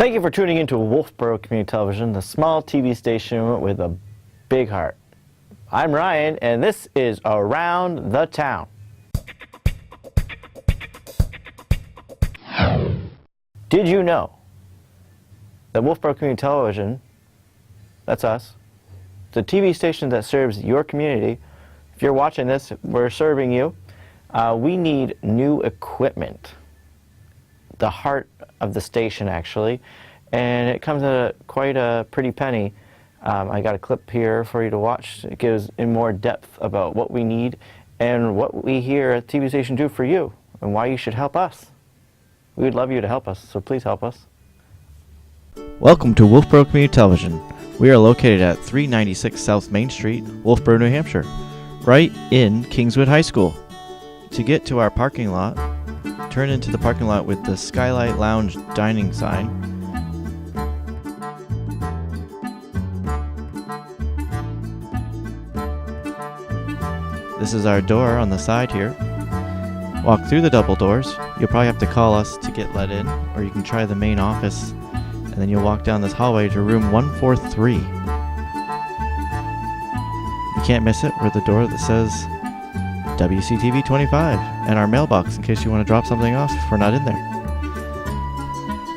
Thank you for tuning into Wolfbreak Community Television, the small TV station with a big heart. I'm Ryan, and this is Around the Town. Did you know that Wolfbreak Community Television, that's us, the TV station that serves your community? If you're watching this, we're serving you. We need new equipment. The heart of the station, actually, and it comes at quite a pretty penny. I got a clip here for you to watch. It gives in more depth about what we need and what we here at TV Station do for you and why you should help us. We would love you to help us, so please help us. Welcome to Wolfbreak Community Television. We are located at 396 South Main Street, Wolfboro, New Hampshire, right in Kingswood High School. To get to our parking lot, turn into the parking lot with the Skylight Lounge dining sign. This is our door on the side here. Walk through the double doors. You'll probably have to call us to get let in, or you can try the main office, and then you'll walk down this hallway to room 143. You can't miss it. We're the door that says WCTV25 and our mailbox in case you want to drop something off if we're not in there.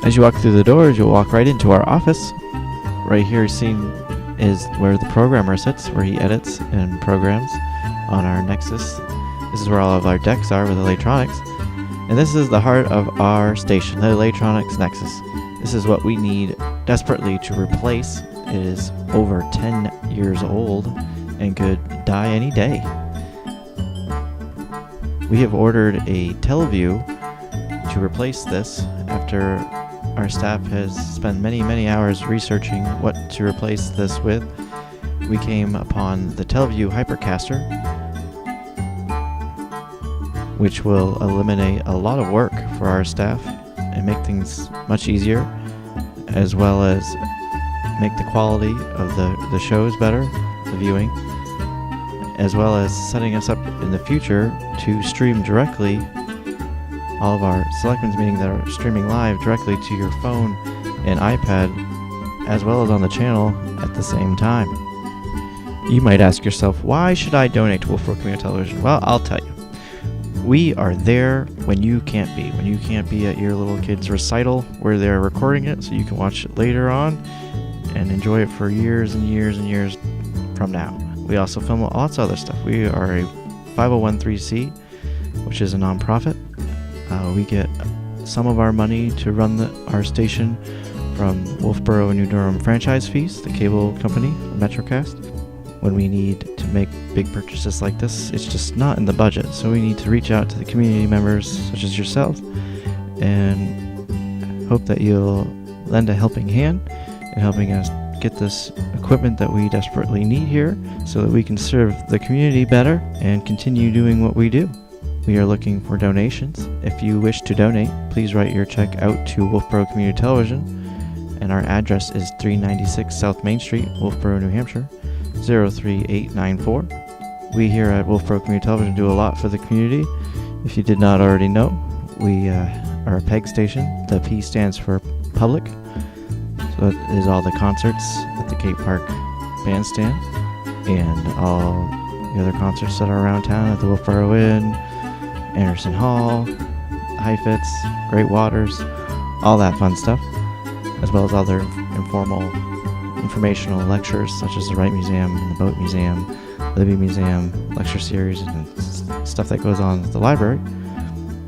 As you walk through the doors, you'll walk right into our office. Right here seen is where the programmer sits, where he edits and programs on our Nexus. This is where all of our decks are with electronics. And this is the heart of our station, the Electronics Nexus. This is what we need desperately to replace. It is over 10 years old and could die any day. We have ordered a Teleview to replace this after our staff has spent many hours researching what to replace this with. We came upon the Teleview Hypercaster, which will eliminate a lot of work for our staff and make things much easier, as well as make the quality of the shows better, the viewing, as well as setting us up in the future to stream directly all of our selectmen's meetings that are streaming live directly to your phone and iPad, as well as on the channel at the same time. You might ask yourself, why should I donate to Wolfbreak Community Television? Well, I'll tell you. We are there when you can't be. When you can't be at your little kid's recital, we're there recording it so you can watch it later on and enjoy it for years and years and years from now. We also film lots of other stuff. We are a 501(c), which is a nonprofit. We get some of our money to run our station from Wolfboro and New Durham franchise fees, the cable company, Metrocast. When we need to make big purchases like this, it's just not in the budget. So we need to reach out to the community members, such as yourself, and hope that you'll lend a helping hand in helping us get this equipment that we desperately need here so that we can serve the community better and continue doing what we do. We are looking for donations. If you wish to donate, please write your check out to Wolfbreak Community Television, and our address is 396 South Main Street, Wolfboro, New Hampshire, 03894. We here at Wolfbreak Community Television do a lot for the community. If you did not already know, we are a PEG station. The P stands for public. So that is all the concerts at the Cape Park Bandstand and all the other concerts that are around town at the Wolfboro Inn, Anderson Hall, Heifetz, Great Waters, all that fun stuff, as well as other informal informational lectures such as the Wright Museum, the Boat Museum, Libby Museum, lecture series, and stuff that goes on at the library.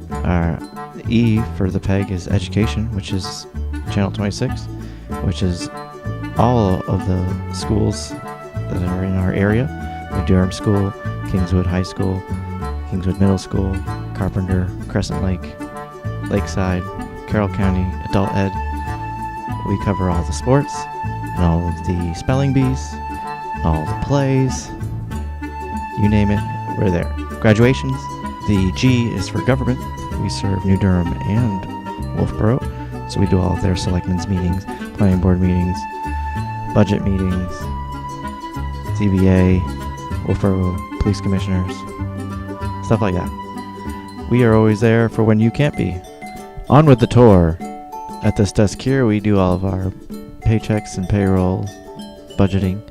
The E for the PEG is education, which is Channel 26, which is all of the schools that are in our area. The Durham School, Kingswood High School, Kingswood Middle School, Carpenter, Crescent Lake, Lakeside, Carroll County, Adult Ed. We cover all the sports and all of the spelling bees, all the plays, you name it, we're there. Graduations, the G is for government. We serve New Durham and Wolfboro, so we do all of their selectmen's meetings, planning board meetings, budget meetings, ZBA, Wolfboro police commissioners, stuff like that. We are always there for when you can't be. On with the tour. At this desk here, we do all of our paychecks and payroll, budgeting.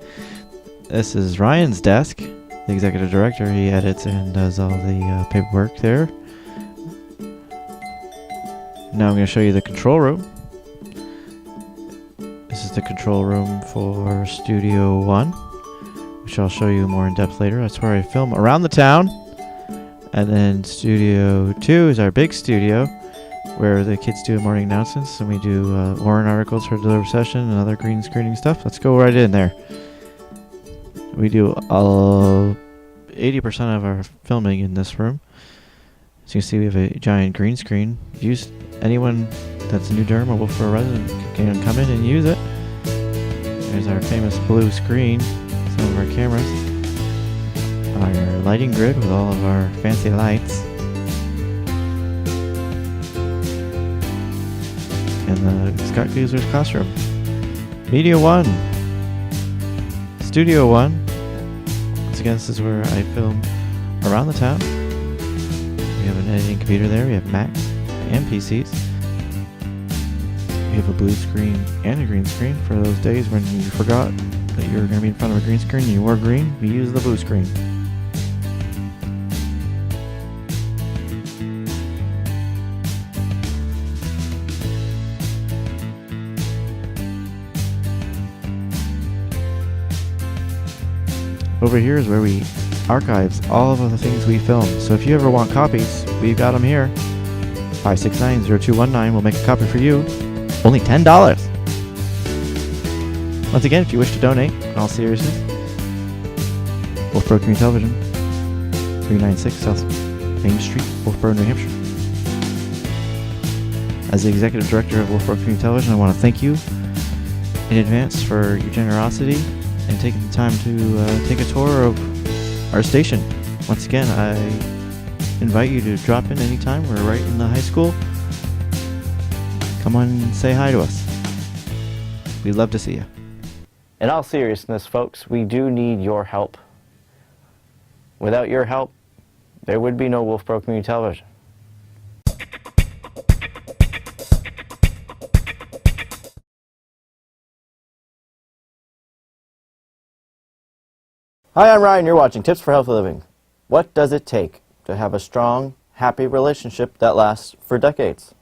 This is Ryan's desk, the executive director. He edits and does all the paperwork there. Now I'm going to show you the control room. This is the control room for Studio 1, which I'll show you more in depth later. That's where I film around the town. And then Studio 2 is our big studio, where the kids do morning announcements, and we do warrant articles for deliver session and other green screening stuff. Let's go right in there. We do 80% of our filming in this room. As you can see, we have a giant green screen. Anyone that's a new Durham or Wolfboro resident can come in and use it. There's our famous blue screen, some of our cameras, our lighting grid with all of our fancy lights, and the Scott Gleaser's classroom. Media 1, Studio 1. Once again, this is where I film around the town. We have an editing computer there. We have Macs and PCs. We have a blue screen and a green screen for those days when you forgot that you were going to be in front of a green screen and you wore green. We use the blue screen. Over here is where we archives all of the things we film. So if you ever want copies, we've got them here. 569-0219 will make a copy for you. Only $10. Once again, if you wish to donate, in all seriousness, Wolfbreak Community Television, 396 South Main Street, Wolfboro, New Hampshire. As the executive director of Wolfbreak Community Television, I want to thank you in advance for your generosity and taking the time to take a tour of our station. Once again, I invite you to drop in anytime. We're right in the high school. Come on and say hi to us. We'd love to see you. In all seriousness, folks, we do need your help. Without your help, there would be no Wolfboro Community Television. Hi, I'm Ryan. You're watching Tips for Healthy Living. What does it take to have a strong, happy relationship that lasts for decades?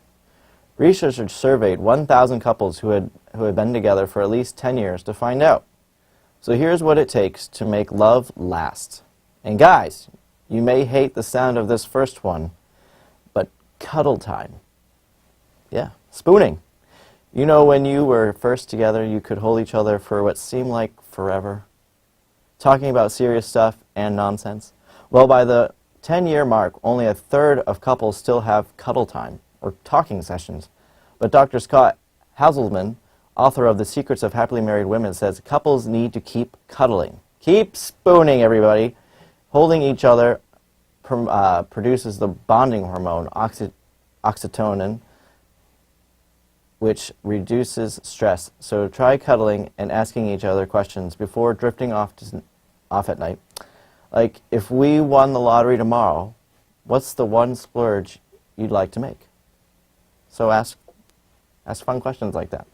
Researchers surveyed 1,000 couples who had been together for at least 10 years to find out. So here's what it takes to make love last. And guys, you may hate the sound of this first one, but cuddle time. Yeah, spooning. You know, when you were first together, you could hold each other for what seemed like forever, talking about serious stuff and nonsense. Well, by the 10-year mark, only a third of couples still have cuddle time, or talking sessions. But Dr. Scott Hazelman, author of The Secrets of Happily Married Women, says couples need to keep cuddling. Keep spooning, everybody. Holding each other produces the bonding hormone, oxytocin, which reduces stress. So try cuddling and asking each other questions before drifting off at night. Like, if we won the lottery tomorrow, what's the one splurge you'd like to make? So ask fun questions like that.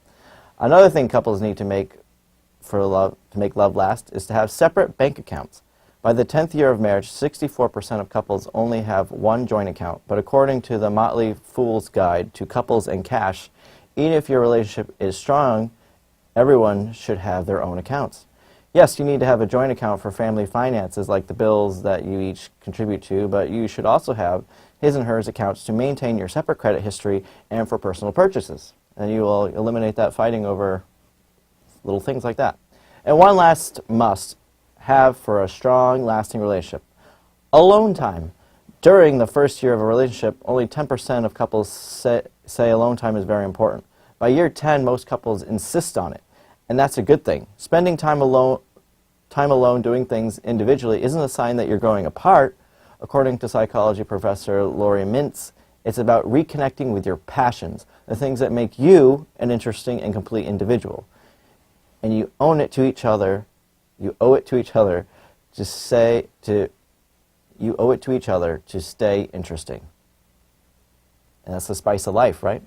Another thing couples need to make love last is to have separate bank accounts. By the 10th year of marriage, 64% of couples only have one joint account. But according to the Motley Fool's Guide to Couples and Cash, even if your relationship is strong, everyone should have their own accounts. Yes, you need to have a joint account for family finances, like the bills that you each contribute to, but you should also have his and hers accounts to maintain your separate credit history and for personal purchases. And you will eliminate that fighting over little things like that. And one last must have for a strong, lasting relationship: alone time. During the first year of a relationship, only 10% of couples say alone time is very important. By year 10, most couples insist on it, and that's a good thing. Spending time alone doing things individually isn't a sign that you're growing apart. According to psychology professor Lori Mintz, it's about reconnecting with your passions, the things that make you an interesting and complete individual. And you owe it to each other to stay interesting. And that's the spice of life, right?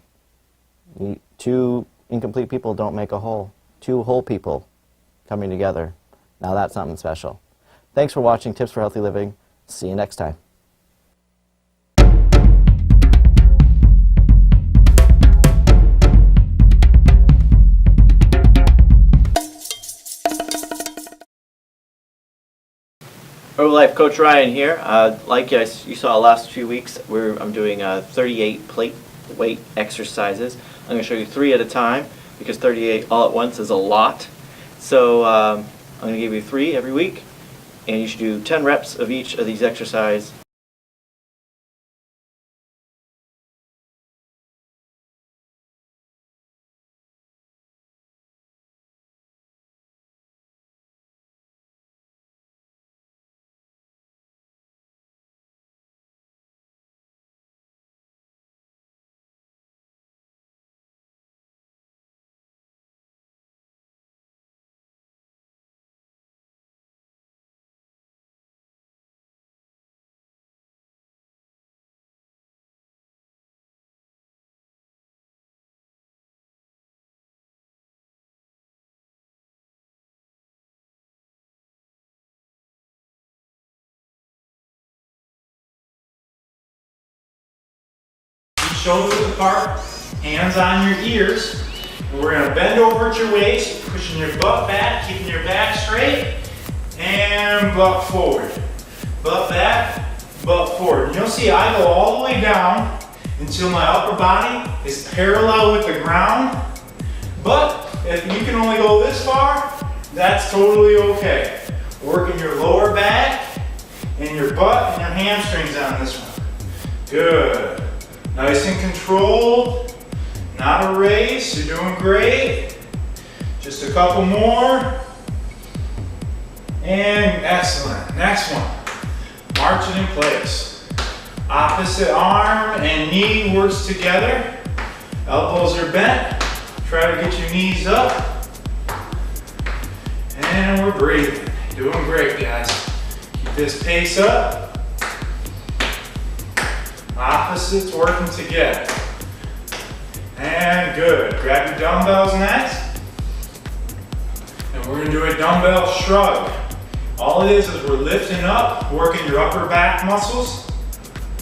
Two incomplete people don't make a whole. Two whole people coming together. Now that's something special. Thanks for watching Tips for Healthy Living. See you next time. Herbalife Coach Ryan here. Like you saw last few weeks, I'm doing 38 plate weight exercises. I'm going to show you 3 at a time because 38 all at once is a lot. So I'm going to give you 3 every week, and you should do 10 reps of each of these exercises. Shoulders apart, hands on your ears. And we're going to bend over at your waist, pushing your butt back, keeping your back straight, and butt forward. Butt back, butt forward. And you'll see I go all the way down until my upper body is parallel with the ground. But if you can only go this far, that's totally okay. Working your lower back and your butt and your hamstrings on this one. Good. Nice and controlled, not a race, you're doing great. Just a couple more. And excellent. Next one, march it in place. Opposite arm and knee works together. Elbows are bent. Try to get your knees up. And we're breathing. Doing great, guys. Keep this pace up. Opposites working together. And good. Grab your dumbbells next. And we're going to do a dumbbell shrug. All it is we're lifting up, working your upper back muscles.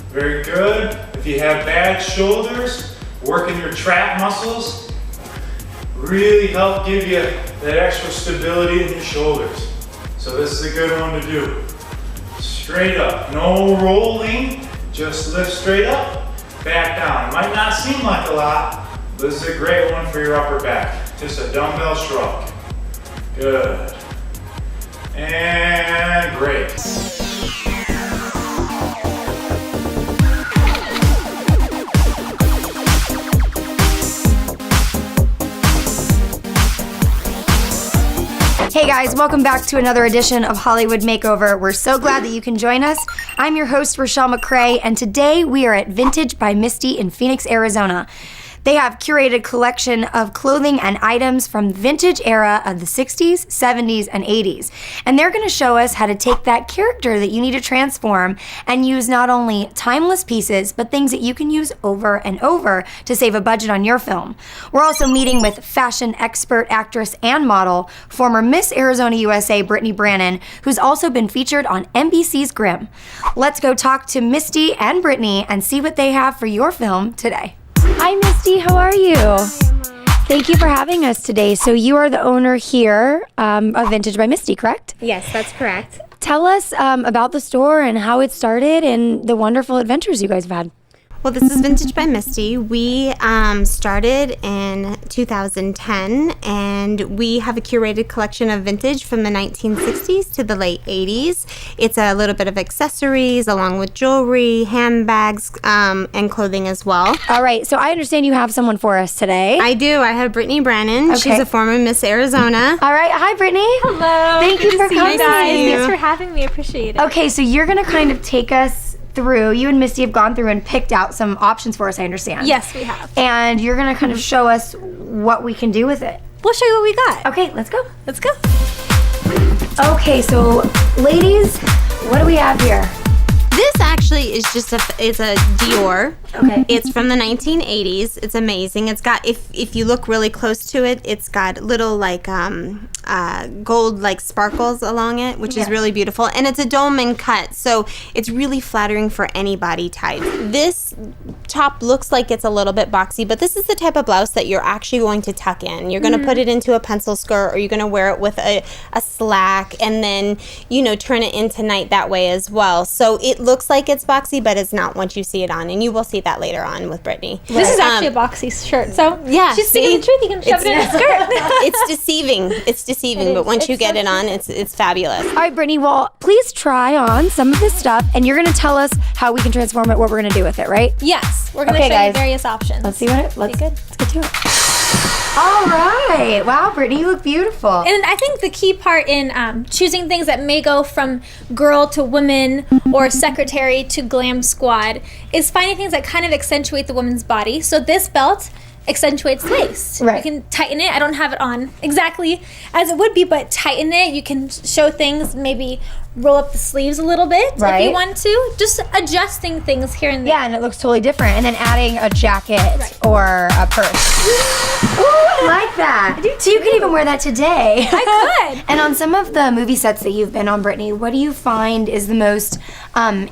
Very good. If you have bad shoulders, working your trap muscles. Really help give you that extra stability in your shoulders. So this is a good one to do. Straight up. No rolling. Just lift straight up, back down. It might not seem like a lot, but this is a great one for your upper back. Just a dumbbell shrug. Good. And great. Hey guys, welcome back to another edition of Hollywood Makeover. We're so glad that you can join us. I'm your host, Rochelle McCrae, and today we are at Vintage by Misty in Phoenix, Arizona. They have curated collection of clothing and items from the vintage era of the 60s, 70s, and 80s. And they're going to show us how to take that character that you need to transform and use not only timeless pieces, but things that you can use over and over to save a budget on your film. We're also meeting with fashion expert, actress, and model, former Miss Arizona USA, Brittany Brannon, who's also been featured on NBC's Grimm. Let's go talk to Misty and Brittany and see what they have for your film today. Hi, Misty. How are you? Thank you for having us today. So you are the owner here of Vintage by Misty, correct? Yes, that's correct. Tell us about the store and how it started and the wonderful adventures you guys have had. Well, this is Vintage by Misty. We started in 2010, and we have a curated collection of vintage from the 1960s to the late 80s. It's a little bit of accessories along with jewelry, handbags, and clothing as well. All right, so I understand you have someone for us today. I do. I have Brittany Brannon. Okay. She's a former Miss Arizona. All right, hi, Brittany. Hello. Thank you for coming. Thanks for having me. Appreciate it. Okay, so you're going to kind of take us through, you and Misty have gone through and picked out some options for us, I understand. Yes, we have. And you're going to kind of show us what we can do with it. We'll show you what we got. Okay, let's go. Let's go. Okay, so ladies, what do we have here? This actually is just it's a Dior. Okay. It's from the 1980s. It's amazing. It's got, if you look really close to it, it's got little like gold like sparkles along it, which is really beautiful. And it's a dome and cut, so it's really flattering for any body type. This top looks like it's a little bit boxy, but this is the type of blouse that you're actually going to tuck in. You're going to put it into a pencil skirt, or you're going to wear it with a slack, and then, you know, turn it into night that way as well. So it looks like it's boxy, but it's not once you see it on, and you will see that later on with Brittany. This is actually a boxy shirt, so yeah, she's speaking the truth. You can shove it in a skirt. It's deceiving. It's deceiving, but once you get it on, it's fabulous. All right, Brittany, well, please try on some of this stuff, and you're going to tell us how we can transform it, what we're going to do with it, right? Yes, we're going to Okay, show guys. you various options. Let's see what it, let's Be good. get to it. All right. Wow, Brittany, you look beautiful. And I think the key part in choosing things that may go from girl to woman or secretary to glam squad is finding things that kind of accentuate the woman's body. So this belt accentuates the waist. Right. You can tighten it. I don't have it on exactly as it would be, but tighten it. You can show things, maybe roll up the sleeves a little bit if Right. you want to. Just adjusting things here and there. Yeah, and it looks totally different. And then adding a jacket or a purse. Ooh, I like that. So you can even wear that today. I could. And on some of the movie sets that you've been on, Brittany, what do you find is the most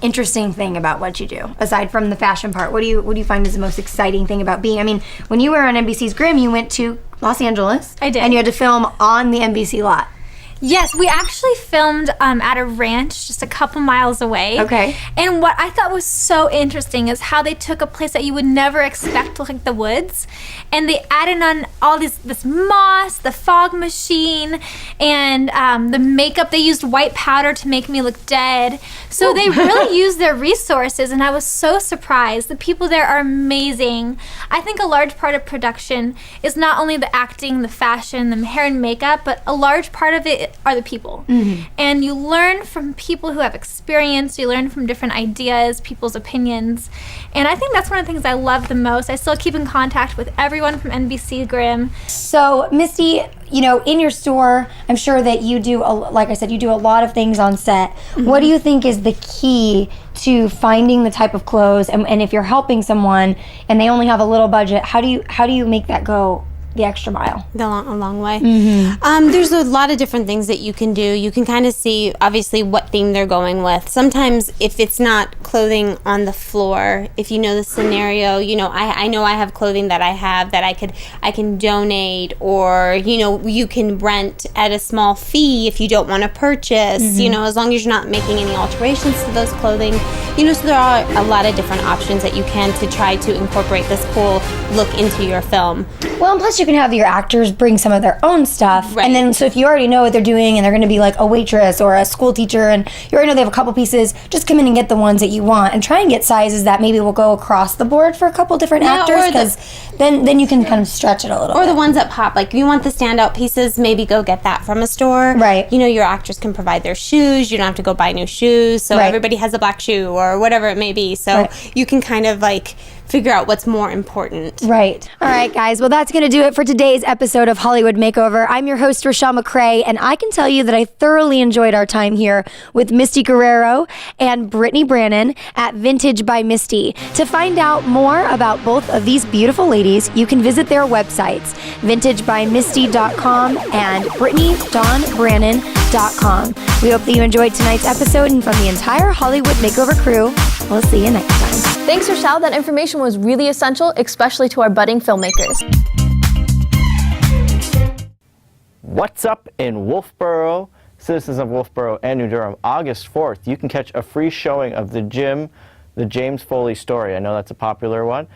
interesting thing about what you do? Aside from the fashion part, what do you find is the most exciting thing about being? I mean, when you were on NBC's Grimm, you went to Los Angeles. I did. And you had to film on the NBC lot. Yes, we actually filmed at a ranch just a couple miles away. Okay. And what I thought was so interesting is how they took a place that you would never expect to look like the woods, and they added on all this moss, the fog machine, and the makeup. They used white powder to make me look dead. So they really used their resources, and I was so surprised. The people there are amazing. I think a large part of production is not only the acting, the fashion, the hair and makeup, but a large part of it are the people. And you learn from people who have experience, you learn from different ideas, people's opinions, and I think that's one of the things I love the most. I still keep in contact with everyone from NBC Grimm. So, Misty, you know, in your store, I'm sure that you do, like I said, you do a lot of things on set. What do you think is the key to finding the type of clothes? And if you're helping someone and they only have a little budget, how do you make that go the extra mile? A long way. There's a lot of different things that you can do. You can kind of see, obviously, what theme they're going with. Sometimes, if it's not clothing on the floor, if you know the scenario, you know, I know I have clothing that I have that I can donate, or, you know, you can rent at a small fee if you don't want to purchase, you know, as long as you're not making any alterations to those clothing. You know, so there are a lot of different options that you can to try to incorporate this cool look into your film. Well, and plus you can have your actors bring some of their own stuff. Right. And then, so if you already know what they're doing and they're going to be like a waitress or a school teacher and you already know they have a couple pieces, just come in and get the ones that you want and try and get sizes that maybe will go across the board for a couple different actors, because then you can kind of stretch it a little Or bit. the ones that pop. Like, if you want the standout pieces, maybe go get that from a store. Right. You know, your actors can provide their shoes. You don't have to go buy new shoes. So Right. everybody has a black shoe or whatever it may be. So Right. you can kind of like figure out what's more important. Right. All right, guys. Well, that's going to do it for today's episode of Hollywood Makeover. I'm your host, Rochelle McCrae, and I can tell you that I thoroughly enjoyed our time here with Misty Guerrero and Brittany Brannon at Vintage by Misty. To find out more about both of these beautiful ladies, you can visit their websites, vintagebymisty.com and brittanydawnbrannon.com. We hope that you enjoyed tonight's episode, and from the entire Hollywood Makeover crew, we'll see you next time. Thanks, Rochelle. That information was really essential, especially to our budding filmmakers. What's up in Wolfboro, citizens of Wolfboro and New Durham? August 4th, you can catch a free showing of the James Foley story. I know that's a popular one.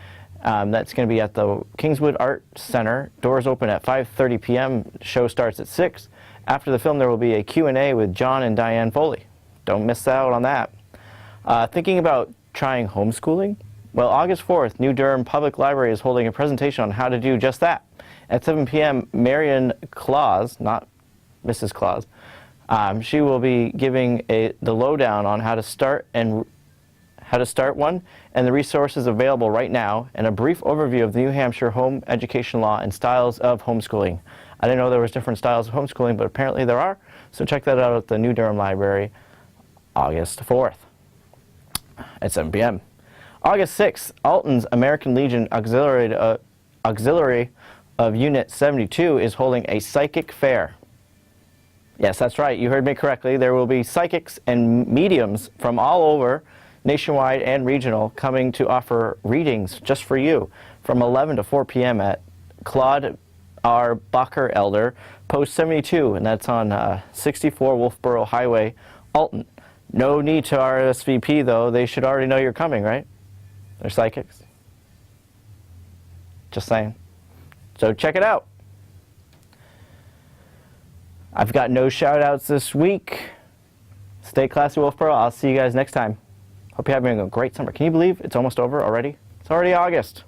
That's going to be at the Kingswood Art Center. Doors open at 5:30 p.m. Show starts at 6. After the film, there will be a Q&A with John and Diane Foley. Don't miss out on that. Thinking about trying homeschooling? Well, August 4th, New Durham Public Library is holding a presentation on how to do just that. At 7 p.m., Marion Claus, not Mrs. Claus, she will be giving the lowdown on how to start one, and the resources available right now, and a brief overview of the New Hampshire home education law and styles of homeschooling. I didn't know there was different styles of homeschooling, but apparently there are. So check that out at the New Durham Library, August 4th. at 7 p.m. August 6th, Alton's American Legion Auxiliary of Unit 72 is holding a psychic fair. Yes, that's right. You heard me correctly. There will be psychics and mediums from all over, nationwide and regional, coming to offer readings just for you from 11 to 4 p.m. at Claude R. Bacher Elder, Post 72, and that's on 64 Wolfboro Highway, Alton. No need to RSVP, though. They should already know you're coming, right? They're psychics. Just saying. So check it out. I've got no shout-outs this week. Stay classy, Wolfboro. I'll see you guys next time. Hope you're having a great summer. Can you believe it's almost over already? It's already August.